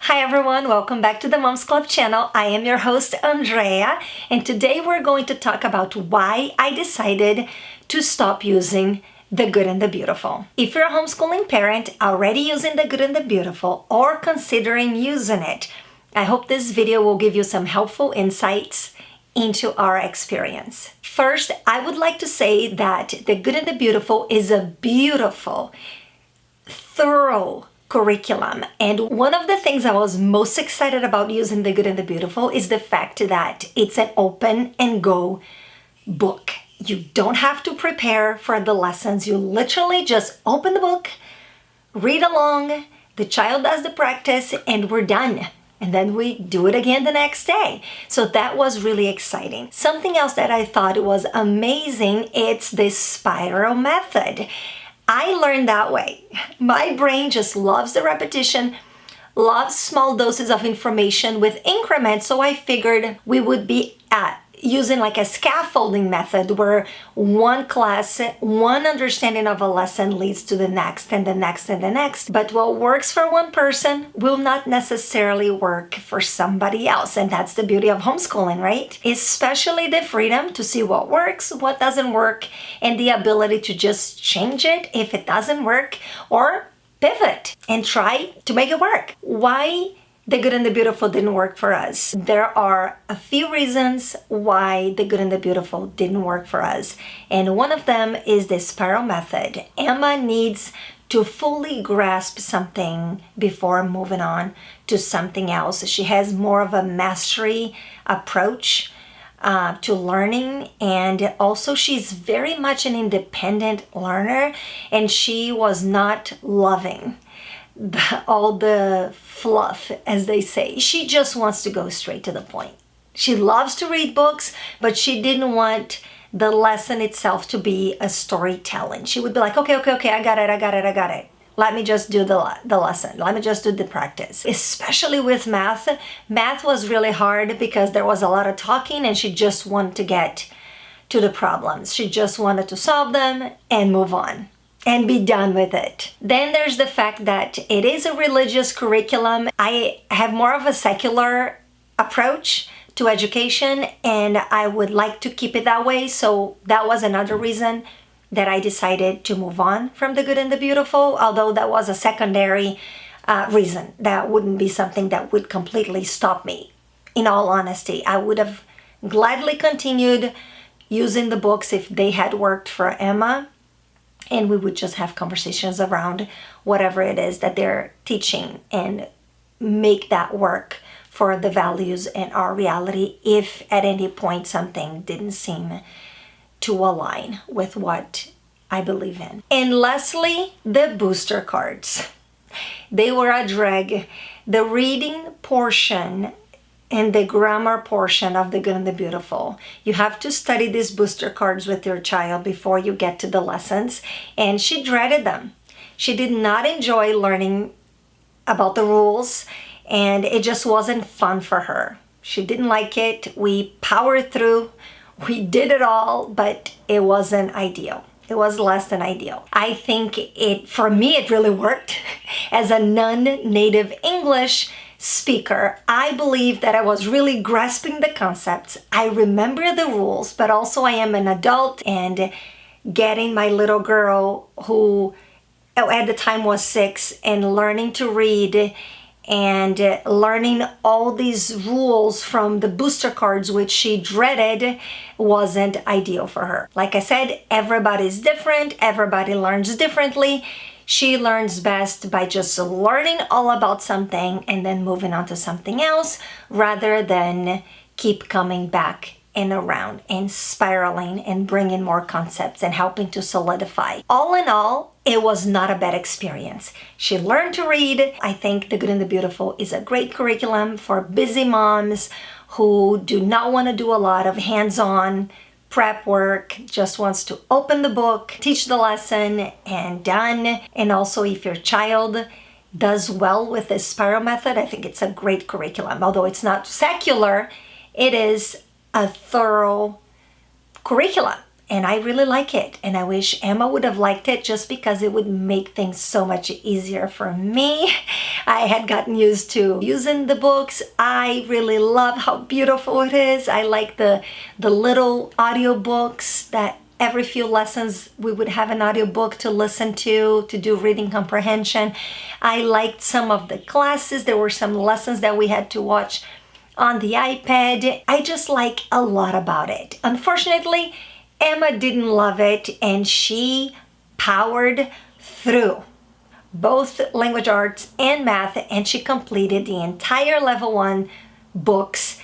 Hi everyone, welcome back to the Moms Club channel. I am your host Andrea, and today we're going to talk about why I decided to stop using the good and the beautiful. If you're a homeschooling parent already using the good and the beautiful or considering using it, I hope this video will give you some helpful insights into our experience. First, I would like to say that the good and the beautiful is a beautiful, thorough curriculum. And one of the things I was most excited about using the good and the beautiful is the fact that it's an open and go book. You don't have to prepare for the lessons. You literally just open the book, read along, the child does the practice, and we're done. And then we do it again the next day. So that was really exciting. Something else that I thought was amazing, it's the spiral method. I learned that way. My brain just loves the repetition, loves small doses of information with increments, so I figured we would be using like a scaffolding method where one class, one understanding of a lesson leads to the next and the next and the next. But what works for one person will not necessarily work for somebody else. And that's the beauty of homeschooling, right? Especially the freedom to see what works, what doesn't work, and the ability to just change it if it doesn't work or pivot and try to make it work. Why the good and the beautiful didn't work for us? There are a few reasons why the good and the beautiful didn't work for us. And one of them is the spiral method. Emma needs to fully grasp something before moving on to something else. She has more of a mastery approach to learning, and also she's very much an independent learner, and she was not loving all the fluff, as they say. She just wants to go straight to the point. She loves to read books, but she didn't want the lesson itself to be a storytelling. She would be like, okay, I got it. Let me just do the lesson. Let me just do the practice. Especially with math. Math was really hard because there was a lot of talking and she just wanted to get to the problems. She just wanted to solve them and move on and be done with it. Then there's the fact that it is a religious curriculum. I have more of a secular approach to education, and I would like to keep it that way. So that was another reason that I decided to move on from the good and the beautiful, although that was a secondary reason. That wouldn't be something that would completely stop me. In all honesty, I would have gladly continued using the books if they had worked for Emma, and we would just have conversations around whatever it is that they're teaching and make that work for the values and our reality if at any point something didn't seem to align with what I believe in. And lastly, the booster cards. They were a drag. The reading portion and the grammar portion of the good and the beautiful. You have to study these booster cards with your child before you get to the lessons, and she dreaded them. She did not enjoy learning about the rules, and it just wasn't fun for her. She didn't like it. We powered through. We did it all, but it wasn't ideal. It was less than ideal. I think for me, it really worked. As a non-native English speaker, I believe that I was really grasping the concepts. I remember the rules, but also I am an adult, and getting my little girl, who at the time was 6, and learning to read and learning all these rules from the booster cards, which she dreaded, wasn't ideal for her. Like I said, everybody's different. Everybody learns differently. She learns best by just learning all about something and then moving on to something else, rather than keep coming back and around and spiraling and bringing more concepts and helping to solidify. All in all, it was not a bad experience. She learned to read. I think the good and the beautiful is a great curriculum for busy moms who do not want to do a lot of hands-on prep work, just wants to open the book, teach the lesson, and done. And also, if your child does well with the spiral method, I think it's a great curriculum. Although it's not secular, it is a thorough curriculum. and I really like it, and I wish Emma would have liked it just because it would make things so much easier for me. I had gotten used to using the books. I really love how beautiful it is. I like the little audiobooks that every few lessons we would have an audiobook to listen to do reading comprehension. I liked some of the classes. There were some lessons that we had to watch on the iPad. I just like a lot about it. Unfortunately, Emma didn't love it, and she powered through both language arts and math, and she completed the entire level 1 books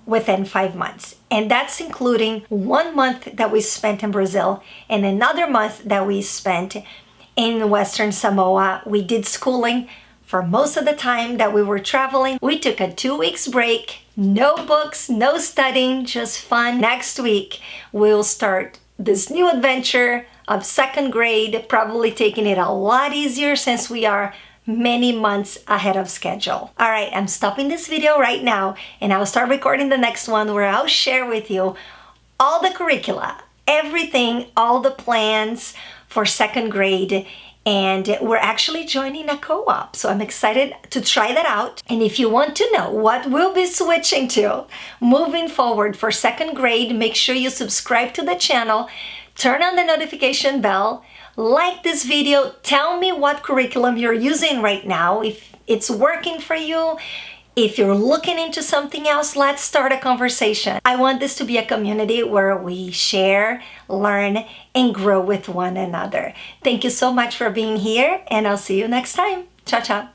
within 5 months. And that's including 1 month that we spent in Brazil and another month that we spent in Western Samoa. We did schooling for most of the time that we were traveling. We took a 2 weeks break, no books, no studying, just fun. Next week, we'll start this new adventure of 2nd grade, probably taking it a lot easier since we are many months ahead of schedule. All right, I'm stopping this video right now, and I'll start recording the next one where I'll share with you all the curricula, everything, all the plans for 2nd grade. And we're actually joining a co-op, so I'm excited to try that out. And if you want to know what we'll be switching to moving forward for 2nd grade, make sure you subscribe to the channel, turn on the notification bell, like this video, tell me what curriculum you're using right now, if it's working for you. If you're looking into something else, let's start a conversation. I want this to be a community where we share, learn, and grow with one another. Thank you so much for being here, and I'll see you next time. Ciao, ciao.